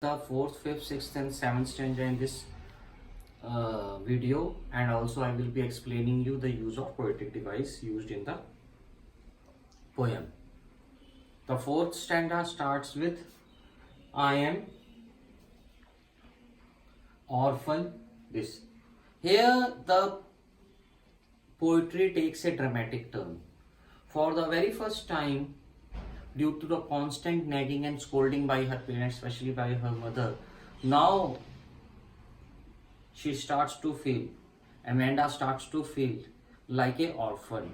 the fourth, fifth, sixth, and seventh stanza in this video, and also I will be explaining you the use of poetic device used in the poem. The fourth stanza starts with I am orphan. This here the poetry takes a dramatic turn. For the very first time, due to the constant nagging and scolding by her parents, especially by her mother, now she starts to feel, Amanda starts to feel like a orphan.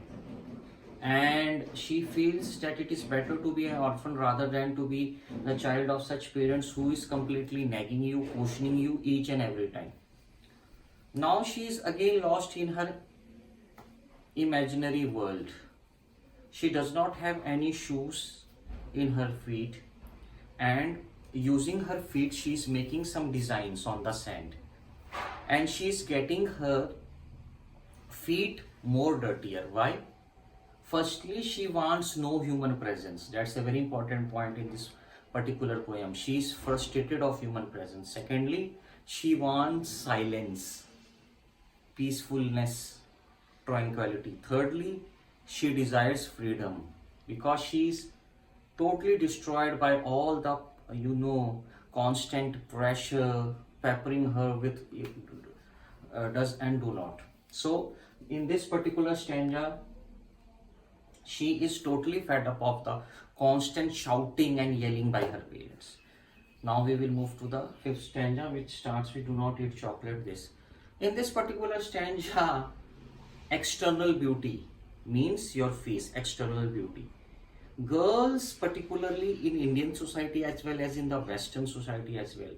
And she feels that it is better to be an orphan rather than to be the child of such parents who is completely nagging you, questioning you each and every time. Now she is again lost in her imaginary world. She does not have any shoes in her feet, and using her feet she is making some designs on the sand, and she is getting her feet more dirtier. Why? Firstly, she wants no human presence. That's a very important point in this particular poem. She is frustrated of human presence. Secondly, she wants silence, peacefulness, tranquility. Thirdly, she desires freedom because she is totally destroyed by all the constant pressure peppering her with does and do not. So in this particular stanza, she is totally fed up of the constant shouting and yelling by her parents. Now we will move to the fifth stanza, which starts with do not eat chocolate. This in this particular stanza, external beauty means your face, external beauty. Girls, particularly in Indian society as well as in the Western society as well,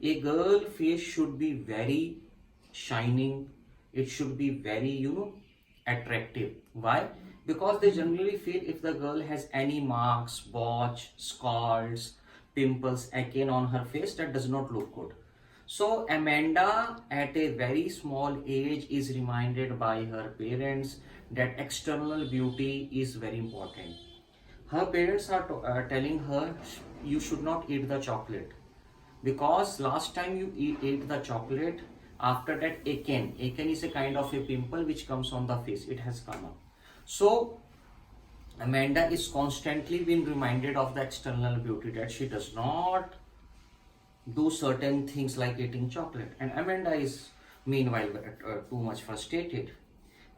a girl face should be very shining. It should be very, attractive. Why? Because they generally feel if the girl has any marks, blotch, scars, pimples, acne on her face, that does not look good. So Amanda at a very small age is reminded by her parents that external beauty is very important. Her parents are telling her you should not eat the chocolate because last time you ate the chocolate, after that acne is a kind of a pimple which comes on the face. It has come up. So Amanda is constantly being reminded of the external beauty, that she does not do certain things like eating chocolate, and Amanda is meanwhile too much frustrated,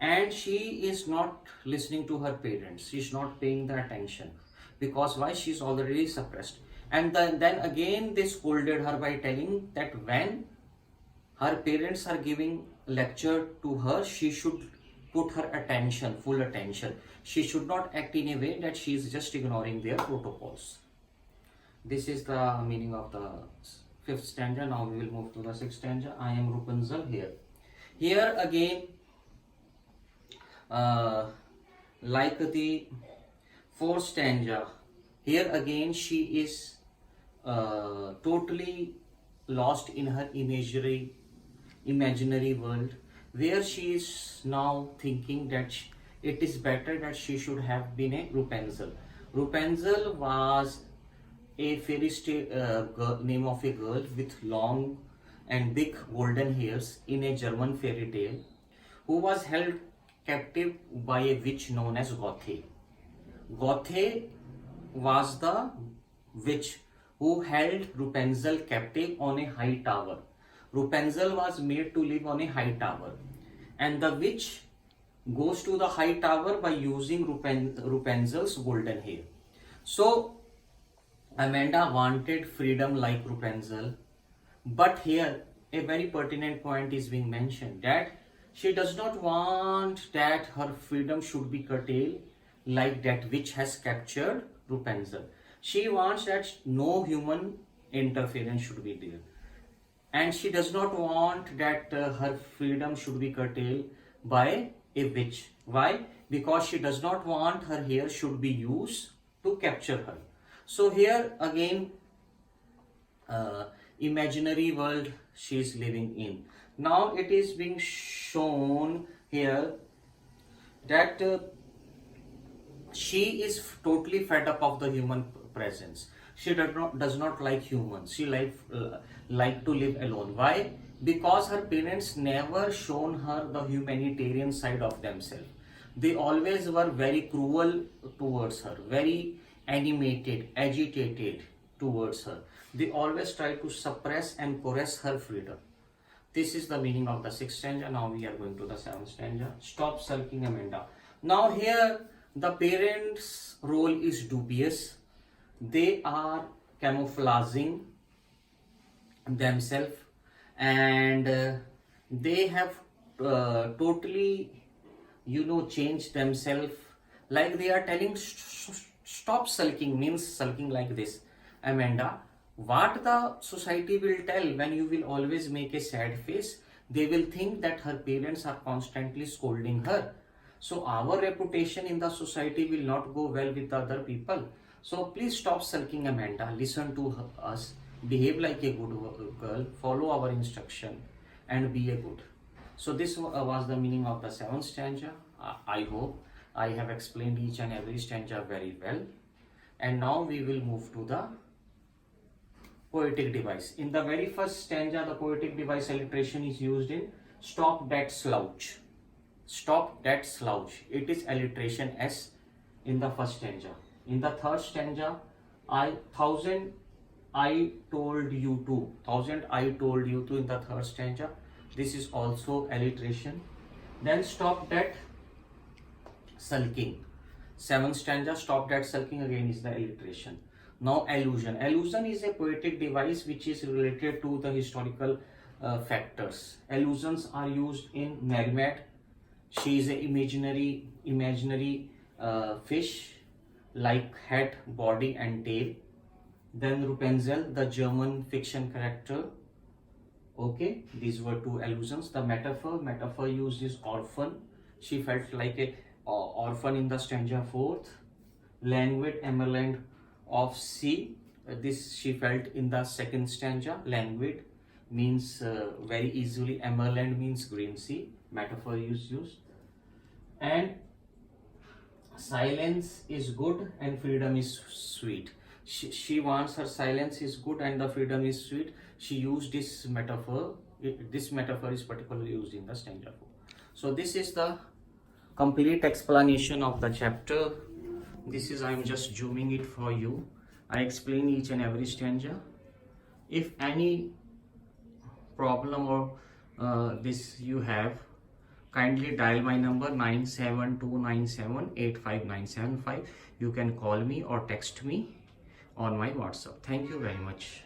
and she is not listening to her parents. She's not paying the attention because why? She's already suppressed. And then again they scolded her by telling that when her parents are giving lecture to her, she should put her attention, full attention. She should not act in a way that she is just ignoring their protocols. This is the meaning of the fifth stanza. Now we will move to the sixth stanza. I am Rapunzel. Here again, like the fourth stanza, here again she is totally lost in her imaginary world, where she is now thinking that it is better that she should have been a Rapunzel. Rapunzel was a fairy tale name of a girl with long and big golden hairs in a German fairy tale, who was held captive by a witch known as Gothe. Gothe was the witch who held Rapunzel captive on a high tower. Rapunzel was made to live on a high tower, and the witch goes to the high tower by using Rapunzel's golden hair. So Amanda wanted freedom like Rapunzel, but here a very pertinent point is being mentioned, that she does not want that her freedom should be curtailed like that which has captured Rapunzel. She wants that no human interference should be there. And she does not want that her freedom should be curtailed by a witch. Why? Because she does not want her hair should be used to capture her. So here again, imaginary world she is living in. Now it is being shown here that she is totally fed up of the human presence. She does not like humans. She like to live alone. Why? Because her parents never shown her the humanitarian side of themselves. They always were very cruel towards her, very animated, agitated towards her. They always try to suppress and coerce her freedom. This is the meaning of the sixth stanza. Now we are going to the seventh stanza. Stop sulking, Amanda. Now here the parents' role is dubious. They are camouflaging themselves, and they have totally, changed themselves. Like they are telling, stop sulking, means sulking like this. Amanda, what the society will tell when you will always make a sad face? They will think that her parents are constantly scolding her. So our reputation in the society will not go well with the other people. So please stop sulking, Amanda. Listen to us. Behave like a good girl. Follow our instruction and be a good. So this was the meaning of the seventh stanza. I hope I have explained each and every stanza very well. And now we will move to the poetic device. In the very first stanza, the poetic device alliteration is used in stop that slouch. Stop that slouch. It is alliteration S in the first stanza. In the third stanza, thousand I told you to. Thousand I told you to in the third stanza. This is also alliteration. Then stop that sulking. Seventh stanza, stop that sulking, again is the alliteration. Now allusion. Allusion is a poetic device which is related to the historical factors. Allusions are used in Mermaid. She is an imaginary fish like head, body and tail. Then Rapunzel, the German fiction character. Okay, these were two allusions. The metaphor used is orphan. She felt like a orphan in the stanza fourth. Languid emerald of sea. This she felt in the second stanza. Languid means very easily. Emerald means green sea. Metaphor is used. And silence is good and freedom is sweet. She wants her silence is good and the freedom is sweet. She used this metaphor. This metaphor is particularly used in the stanza 4. So this is the complete explanation of the chapter. This is, I am just zooming it for you. I explain each and every stanza. If any problem or this you have, kindly dial my number 9729785975. You can call me or text me on my WhatsApp. Thank you very much.